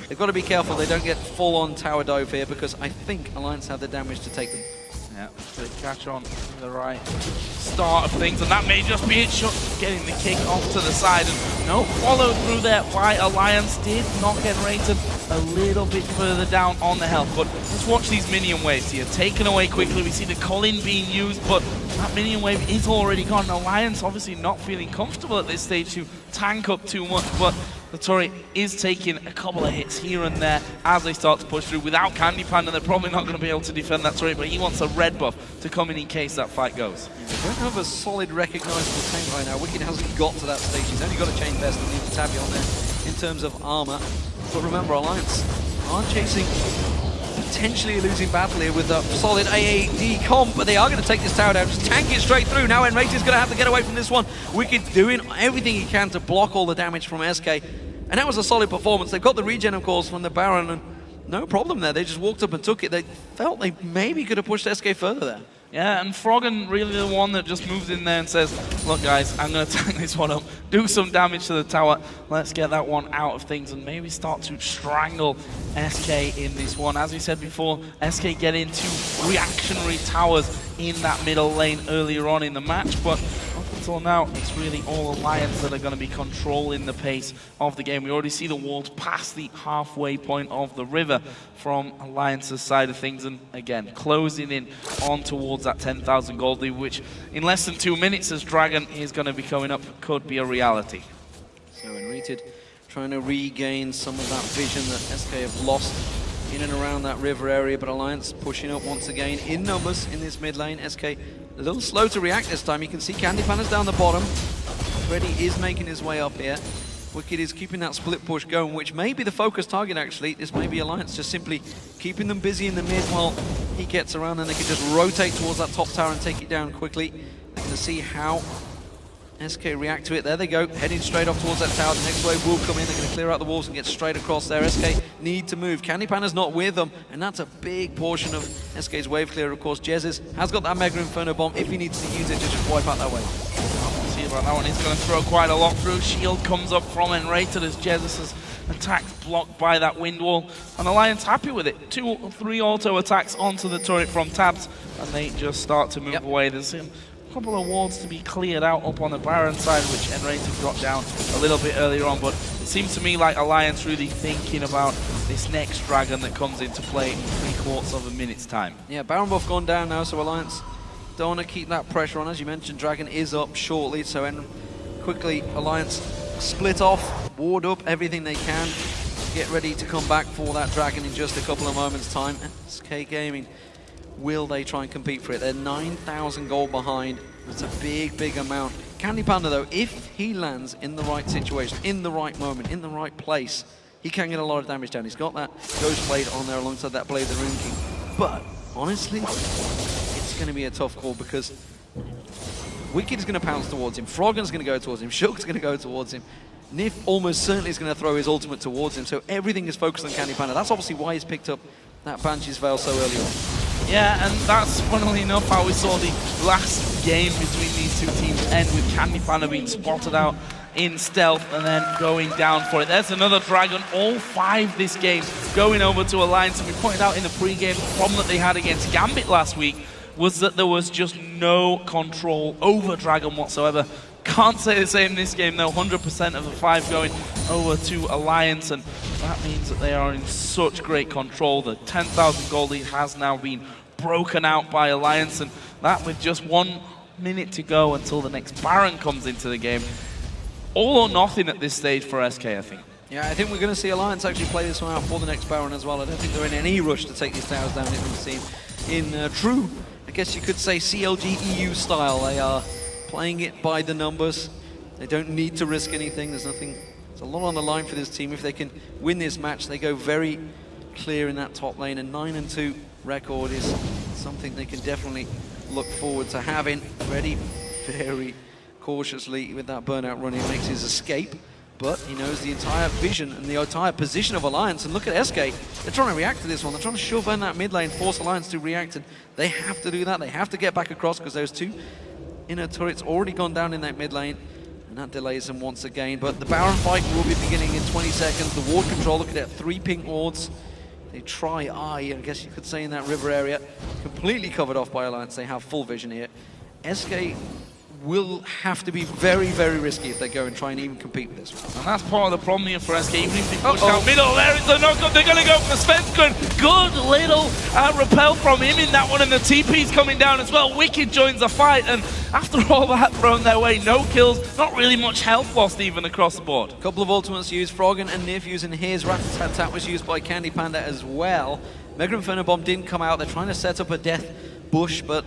they've got to be careful they don't get full-on tower dive here, because I think Alliance have the damage to take them. Yeah, good catch on the right start of things, and that may just be it. Shook getting the kick off to the side, and no follow through there. Why Alliance did not get rated a little bit further down on the health, but let's watch these minion waves here. Taken away quickly, we see the Culling being used, but that minion wave is already gone. Alliance obviously not feeling comfortable at this stage to tank up too much, but the turret is taking a couple of hits here and there as they start to push through. Without Candy Panda, they're probably not going to be able to defend that turret, but he wants a red buff to come in case that fight goes. They don't have a solid recognizable tank right now. Wicked hasn't got to that stage. He's only got a chain vest and leaves a tabby on there in terms of armor. But remember, Alliance aren't chasing potentially a losing battle here with a solid AAD comp, but they are going to take this tower down, just tank it straight through. Now Enrate is going to have to get away from this one. Wicked doing everything he can to block all the damage from SK, and that was a solid performance. They've got the regen, of course, from the Baron, and no problem there. They just walked up and took it. They felt they maybe could have pushed SK further there. Yeah, and Froggen really the one that just moves in there and says, look guys, I'm going to tank this one up, do some damage to the tower, let's get that one out of things and maybe start to strangle SK in this one. As we said before, SK get into reactionary towers in that middle lane earlier on in the match, but up until now, it's really all Alliance that are going to be controlling the pace of the game. We already see the walls past the halfway point of the river from Alliance's side of things, and again, closing in on towards that 10,000 gold lead, which in less than 2 minutes as Dragon is going to be coming up, could be a reality. So Enrated trying to regain some of that vision that SK have lost in and around that river area, but Alliance pushing up once again in numbers in this mid lane. SK a little slow to react this time. You can see Candy Panda's down the bottom. Freddy is making his way up here. Wicked is keeping that split push going, which may be the focus target actually. This may be Alliance just simply keeping them busy in the mid while he gets around, and they can just rotate towards that top tower and take it down quickly. They're going to see how SK react to it. There they go, heading straight off towards that tower. The next wave will come in. They're going to clear out the walls and get straight across there. SK need to move. Candy Panda's not with them, and that's a big portion of SK's wave clear. Of course, Jez's has got that Mega Inferno Bomb if he needs to use it to just wipe out that wave. See about that one, he's going to throw quite a lot through. Shield comes up from Enrated as Jesus' attacks blocked by that wind wall, and Alliance happy with it. 2 or 3 auto attacks onto the turret from Tabs, and they just start to move away. There's a couple of wards to be cleared out up on the Baron side, which Enrated got down a little bit earlier on, but it seems to me like Alliance really thinking about this next Dragon that comes into play in 3/4 of a minute's time. Yeah, Baron buff gone down now, so Alliance don't want to keep that pressure on. As you mentioned, Dragon is up shortly, so quickly Alliance split off, ward up everything they can, get ready to come back for that Dragon in just a couple of moments' time. SK Gaming, will they try and compete for it? They're 9,000 gold behind. It's a big, big amount. Candy Panda, though, if he lands in the right situation, in the right moment, in the right place, he can get a lot of damage down. He's got that Ghost Blade on there alongside that Blade of the Rune King. But, honestly, it's going to be a tough call because Wicked is going to pounce towards him, Froggen's going to go towards him, Shulk's going to go towards him, Nif almost certainly is going to throw his ultimate towards him, so everything is focused on Candy Panda. That's obviously why he's picked up that Banshee's Veil so early on. Yeah, and that's funnily enough how we saw the last game between these two teams end, with Candy Panda being spotted out in stealth and then going down for it. There's another Dragon, all 5 this game, going over to Alliance. And we pointed out in the pre-game, the problem that they had against Gambit last week was that there was just no control over Dragon whatsoever. Can't say the same this game though. 100% of the 5 going over to Alliance, and that means that they are in such great control. The 10,000 gold lead has now been broken out by Alliance, and that with just 1 minute to go until the next Baron comes into the game. All or nothing at this stage for SK, I think. Yeah, I think we're going to see Alliance actually play this one out for the next Baron as well. I don't think they're in any rush to take these towers down, it would seem. In true, I guess you could say CLG EU style, they are playing it by the numbers. They don't need to risk anything. There's a lot on the line for this team. If they can win this match, they go very clear in that top lane. A 9-2 record is something they can definitely look forward to having. Freddy very cautiously with that burnout run, he makes his escape, but he knows the entire vision and the entire position of Alliance. And look at SK, they're trying to react to this one. They're trying to shove in that mid lane, force Alliance to react, and they have to do that. They have to get back across because those 2 inner turrets already gone down in that mid lane, and that delays them once again. But the Baron fight will be beginning in 20 seconds. The ward control, look at that, 3 pink wards. They try I guess you could say, in that river area. Completely covered off by Alliance. They have full vision here. SK will have to be very, very risky if they go and try and even compete with this one. And that's part of the problem here for SK. Even if they push down middle, there is the knock-up. They're going to go for the Svensson. Good little repel from him in that one, and the TP's coming down as well. Wicked joins the fight, and after all that thrown their way, no kills, not really much health lost even across the board. A couple of ultimates used, Froggen and Nif using his. Rat-a-tat-tat was used by Candy Panda as well. Mega Inferno Bomb didn't come out. They're trying to set up a death bush, but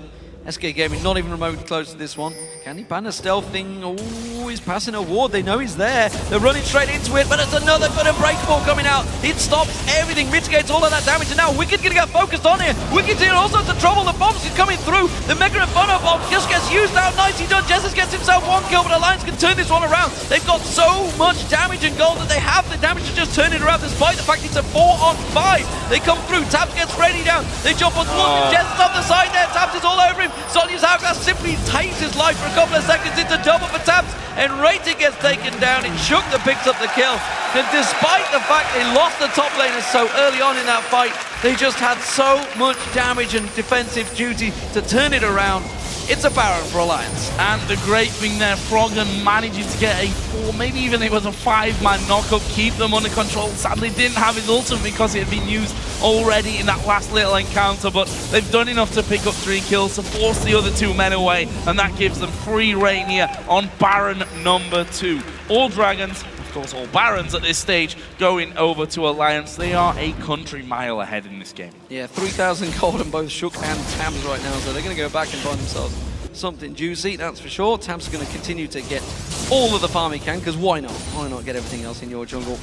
SK Gaming not even remotely close to this one. Candy Panda stealthing. Oh, he's passing a ward. They know he's there. They're running straight into it, but it's another good Unbreakable coming out. It stops everything, mitigates all of that damage, and now Wicked gonna get focused on here. Wicked's in all sorts of trouble. The bombs are coming through. The Mega Inferno bomb just gets used out. Nicely done. Jesus gets himself one kill, but Alliance can turn this one around. They've got so much damage and gold that they have the damage to just turn it around, despite the fact it's a 4-on-5. They come through. Tabs gets ready down. They jump on towards him. Jesus off the side there. Tabs is all over him. Sonya's Hourglass simply takes his life for a couple of seconds. It's a double for Tabs, and Rating gets taken down. It shook that picks up the kill. And despite the fact they lost the top laners so early on in that fight, they just had so much damage and defensive duty to turn it around. It's a Baron for Alliance. And the great thing there, Froggen managing to get a 4, maybe even it was a 5-man knockup, keep them under control. Sadly didn't have his ultimate because it had been used already in that last little encounter, but they've done enough to pick up 3 kills to force the other 2 men away, and that gives them free reign here on Baron number 2. All Dragons, of course all Barons at this stage, going over to Alliance. They are a country mile ahead in this game. Yeah, 3,000 gold on both Shook and Tabs right now, so they're going to go back and find themselves something juicy, that's for sure. Tabs are going to continue to get all of the farm he can, because why not? Why not get everything else in your jungle?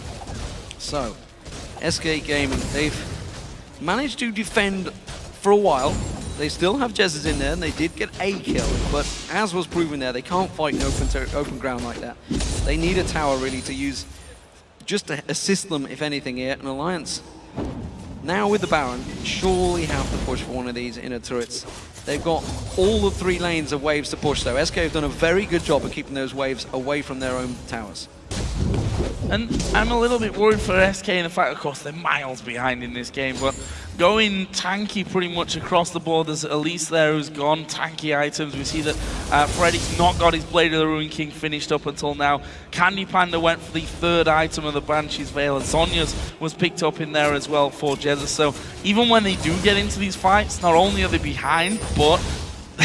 So, SK Gaming, they've managed to defend for a while. They still have Jezzes in there, and they did get a kill, but as was proven there, they can't fight in open ground like that. They need a tower, really, to use just to assist them, if anything, here. And Alliance, now with the Baron, surely have to push for one of these inner turrets. They've got all the 3 lanes of waves to push, though. SK have done a very good job of keeping those waves away from their own towers. And I'm a little bit worried for SK in the fact, of course, they're miles behind in this game, but going tanky pretty much across the board. There's Elise there who's gone tanky items. We see that Freddy's not got his Blade of the Ruin King finished up until now. Candy Panda went for the 3rd item of the Banshee's Veil, and Sonya's was picked up in there as well for Jesus. So even when they do get into these fights, not only are they behind, but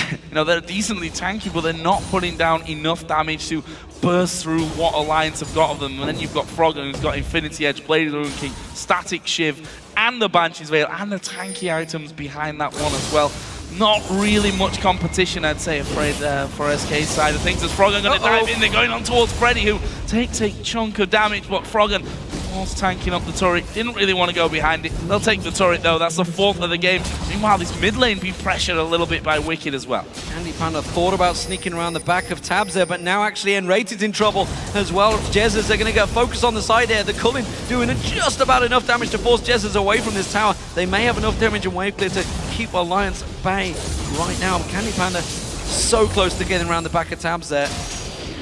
you know, they're decently tanky, but they're not putting down enough damage to burst through what Alliance have got of them. And then you've got Froggen, who's got Infinity Edge, Blade of the Ruin King, Static Shiv, and the Banshee's Veil, and the tanky items behind that one as well. Not really much competition, I'd say, afraid for SK's side of things. As Froggen going to dive in, they're going on towards Freddy, who takes a chunk of damage, but Froggen was tanking up the turret. Didn't really want to go behind it. They'll take the turret, though. That's the 4th of the game. Meanwhile, this mid lane being pressured a little bit by Wicked as well. Candy Panda thought about sneaking around the back of Tabs there, but now actually Enrated's in trouble as well. Jezzes, they're going to get focused on the side there. The Culling doing just about enough damage to force Jezzes away from this tower. They may have enough damage and wave clear to keep Alliance at bay right now. Candy Panda so close to getting around the back of Tabs there.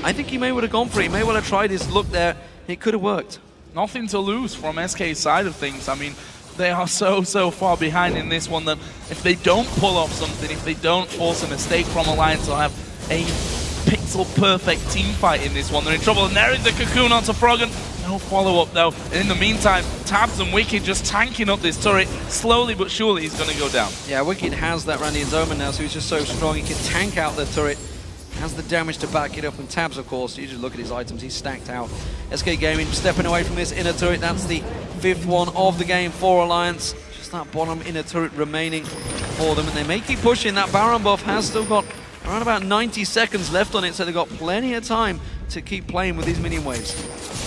I think he may well have gone for it. He may well have tried his look there. It could have worked. Nothing to lose from SK's side of things. I mean, they are so far behind in this one that if they don't pull off something, if they don't force a mistake from Alliance, they'll have a pixel-perfect team fight in this one. They're in trouble, and there is the cocoon onto Froggen. No follow-up, though. And in the meantime, Tabs and Wicked just tanking up this turret. Slowly but surely, he's going to go down. Yeah, Wicked has that Randian's Omen now, so he's just so strong. He can tank out the turret. Has the damage to back it up, and Tabs, of course, you just look at his items, he's stacked out. SK Gaming stepping away from this inner turret. That's the 5th one of the game for Alliance. Just that bottom inner turret remaining for them, and they may keep pushing. That Baron buff has still got around about 90 seconds left on it, so they've got plenty of time to keep playing with these minion waves.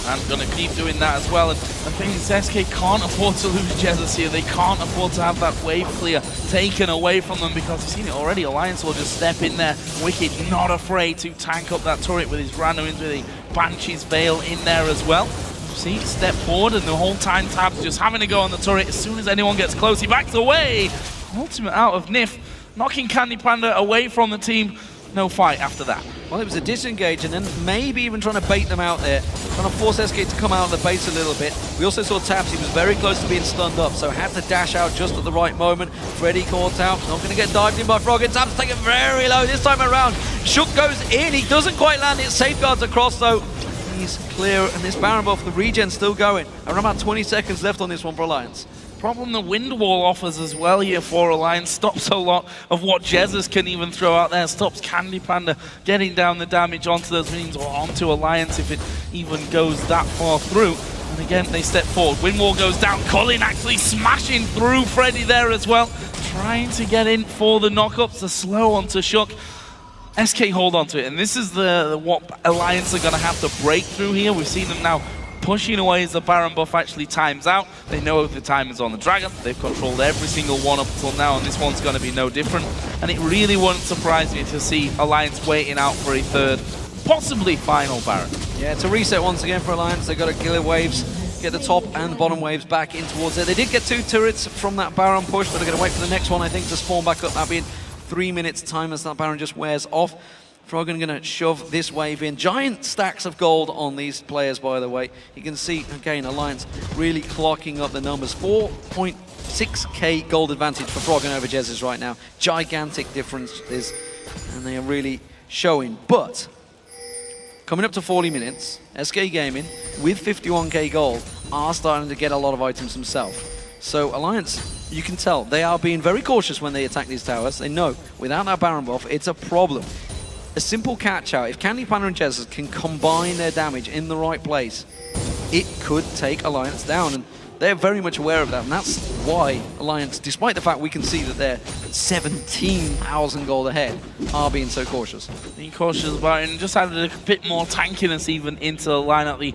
And going to keep doing that as well. And the thing is, SK can't afford to lose Jesus here. They can't afford to have that wave clear taken away from them, because you've seen it already. Alliance will just step in there. Wicked not afraid to tank up that turret with his randoms, with a Banshee's Veil in there as well. See, step forward, and the whole time Tab's just having to go on the turret. As soon as anyone gets close, he backs away. Ultimate out of Nif, knocking Candy Panda away from the team. No fight after that. Well, it was a disengage, and then maybe even trying to bait them out there, trying to force SK to come out of the base a little bit. We also saw Tabs, he was very close to being stunned up, so had to dash out just at the right moment. Freddy caught out, not going to get dived in by Froggen. Tabs taking very low this time around. Shook goes in, he doesn't quite land it, safeguards across though. He's clear, and this Baron buff, the regen's still going. Around about 20 seconds left on this one for Alliance. Problem the wind wall offers as well here for Alliance. Stops a lot of what Jesus can even throw out there. Stops Candy Panda getting down the damage onto those minions, or onto Alliance if it even goes that far through. And again, they step forward. Windwall goes down. Colin actually smashing through Freddy there as well. Trying to get in for the knockups. The slow onto Shook. SK hold on to it. And this is what Alliance are going to have to break through here. We've seen them now pushing away as the Baron buff actually times out. They know the time is on the Dragon. They've controlled every single one up until now, and this one's going to be no different. And it really wouldn't surprise me to see Alliance waiting out for a third, possibly final Baron. Yeah, it's a reset once again for Alliance. They've got to kill waves, get the top and bottom waves back in towards it. They did get 2 turrets from that Baron push, but they're going to wait for the next one, I think, to spawn back up. That'll be in 3 minutes time as that Baron just wears off. Froggen going to shove this wave in. Giant stacks of gold on these players, by the way. You can see, again, Alliance really clocking up the numbers. 4.6k gold advantage for Froggen over Jez's right now. Gigantic differences, and they are really showing. But coming up to 40 minutes, SK Gaming, with 51k gold, are starting to get a lot of items themselves. So Alliance, you can tell, they are being very cautious when they attack these towers. They know, without that Baron buff, it's a problem. A simple catch-out, if Candy Panda and Jez can combine their damage in the right place, it could take Alliance down, and they're very much aware of that, and that's why Alliance, despite the fact we can see that they're 17,000 gold ahead, are being so cautious. Being cautious about it, and just added a bit more tankiness even into the lineup. The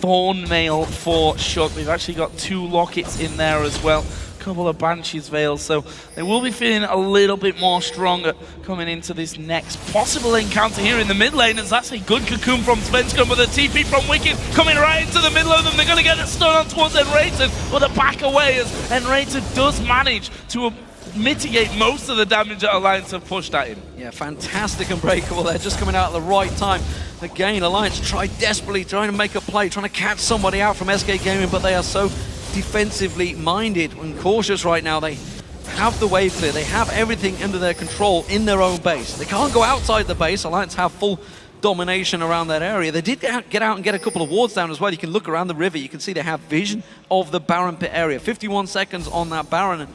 Thorn Mail for Shook. They've actually got 2 lockets in there as well. Couple of Banshee's Veils, so they will be feeling a little bit more stronger coming into this next possible encounter here in the mid lane, as that's a good cocoon from Svenskar with a TP from Wicked coming right into the middle of them. They're going to get a stun on towards Enrated, but a back away as Enrated does manage to mitigate most of the damage that Alliance have pushed at him. Yeah, fantastic Unbreakable there, just coming out at the right time. Again, Alliance tried desperately trying to make a play, trying to catch somebody out from SK Gaming, but they are so defensively minded and cautious right now. They have the wave clear, they have everything under their control in their own base. They can't go outside the base. Alliance have full domination around that area. They did get out and get a couple of wards down as well. You can look around the river, you can see they have vision of the Baron pit area. 51 seconds on that Baron, and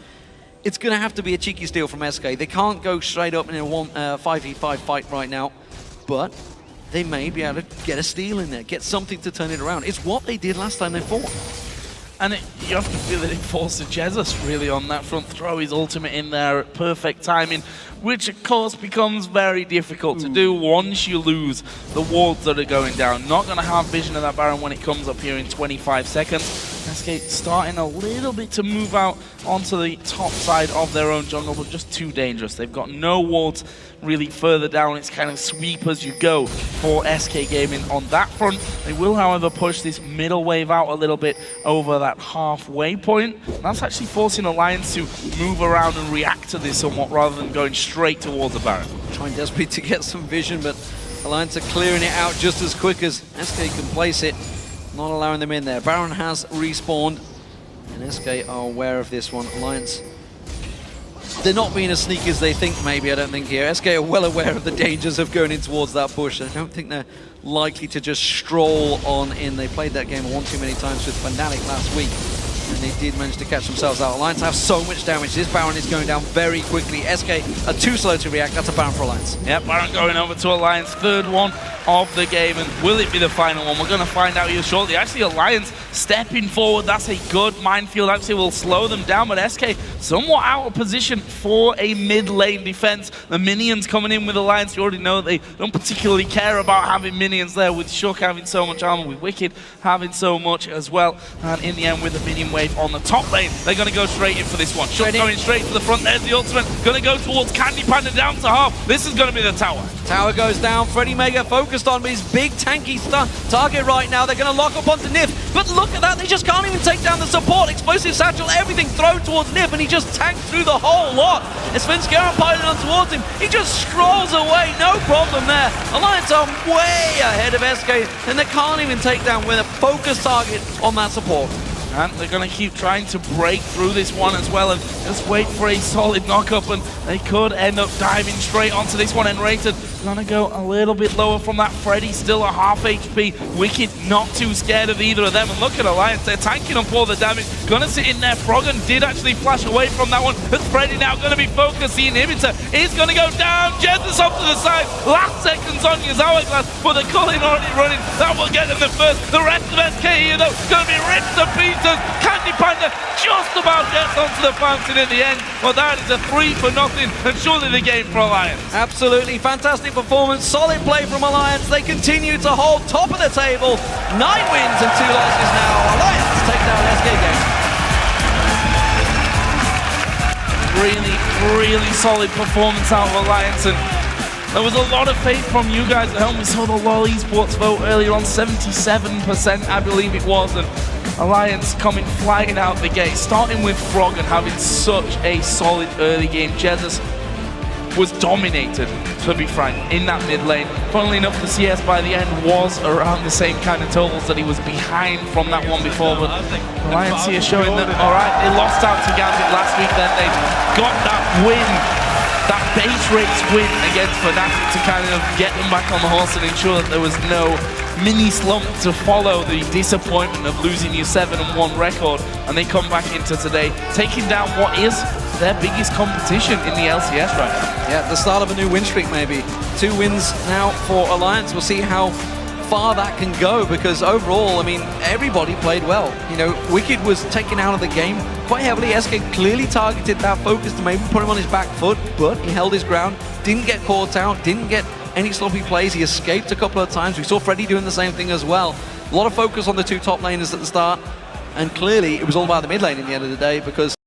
it's going to have to be a cheeky steal from SK. They can't go straight up in a 5v5 fight right now, but they may be able to get a steal in there, get something to turn it around. It's what they did last time they fought. And you have to feel that it falls to Jesus really on that front. Throw his ultimate in there at perfect timing, which of course becomes very difficult to do once you lose the wards that are going down. Not going to have vision of that Baron when it comes up here in 25 seconds. SK starting a little bit to move out onto the top side of their own jungle, but just too dangerous. They've got no wards really further down. It's kind of sweep as you go for SK Gaming on that front. They will, however, push this middle wave out a little bit over that halfway point. That's actually forcing Alliance to move around and react to this somewhat rather than going straight towards the Baron. Trying desperately to get some vision, but Alliance are clearing it out just as quick as SK can place it. Not allowing them in there. Baron has respawned, and SK are aware of this one. Alliance, they're not being as sneaky as they think, maybe, I don't think here. SK are well aware of the dangers of going in towards that bush. I don't think they're likely to just stroll on in. They played that game one too many times with Fnatic last week, and they did manage to catch themselves out. Alliance have so much damage. This Baron is going down very quickly. SK are too slow to react. That's a Baron for Alliance. Yep, Baron going over to Alliance. Third one of the game, and will it be the final one? We're going to find out here shortly. Actually, Alliance stepping forward. That's a good minefield. Actually, will slow them down, but SK somewhat out of position for a mid-lane defense. The minions coming in with Alliance. You already know they don't particularly care about having minions there, with Shook having so much armor, with Wicked having so much as well. And in the end, with the minion wave on the top lane, they're going to go straight in for this one. Shook going straight to the front. There's the ultimate. Going to go towards Candy Panda down to half. This is going to be the tower. Tower goes down. Freddy Mega focused on his big tanky target right now. They're going to lock up onto Nif, but look at that, they just can't even take down the support. Explosive satchel, everything thrown towards Nif, and he just tanked through the whole lot. As Svenskar piling on towards him, he just strolls away, no problem there. Alliance are way ahead of SK, and they can't even take down with a focused target on that support. And they're going to keep trying to break through this one as well and just wait for a solid knock-up, and they could end up diving straight onto this one. And Rated going to go a little bit lower from that. Freddy still a half HP. Wicked not too scared of either of them. And look at Alliance, they're tanking them for the damage. Going to sit in there. Froggen did actually flash away from that one. But Freddy now going to be focused. The inhibitor is going to go down. Jesus off to the side. Last seconds on his hourglass, but the Culling already running. That will get them the first. The rest of SK here though going to be ripped to pieces. Candy Panda just about gets onto the fountain in the end, but that is a 3-0, and surely the game for Alliance. Absolutely fantastic performance, solid play from Alliance. They continue to hold top of the table. 9 wins and 2 losses now. Alliance take down SK game. Really solid performance out of Alliance, and there was a lot of faith from you guys at home. We saw the LoL Esports vote earlier on, 77% I believe it was, and Alliance coming flying out the gate, starting with Frog and having such a solid early game. Jesus was dominated, to be frank, in that mid lane. Funnily enough, the CS by the end was around the same kind of totals that he was behind from that one before, but Alliance here showing that, alright, they lost out to Gambit last week, then they got that win, that base race win against Fnatic to kind of get them back on the horse and ensure that there was no mini slump to follow the disappointment of losing your 7-1 record. And they come back into today, taking down what is their biggest competition in the LCS right now. Yeah, the start of a new win streak maybe. 2 wins now for Alliance. We'll see how far that can go, because overall, I mean, everybody played well. You know, Wicked was taken out of the game quite heavily. SK clearly targeted that focus to maybe put him on his back foot, but he held his ground, didn't get caught out, didn't get any sloppy plays. He escaped a couple of times. We saw Freddy doing the same thing as well. A lot of focus on the 2 top laners at the start, and clearly it was all about the mid lane in the end of the day, because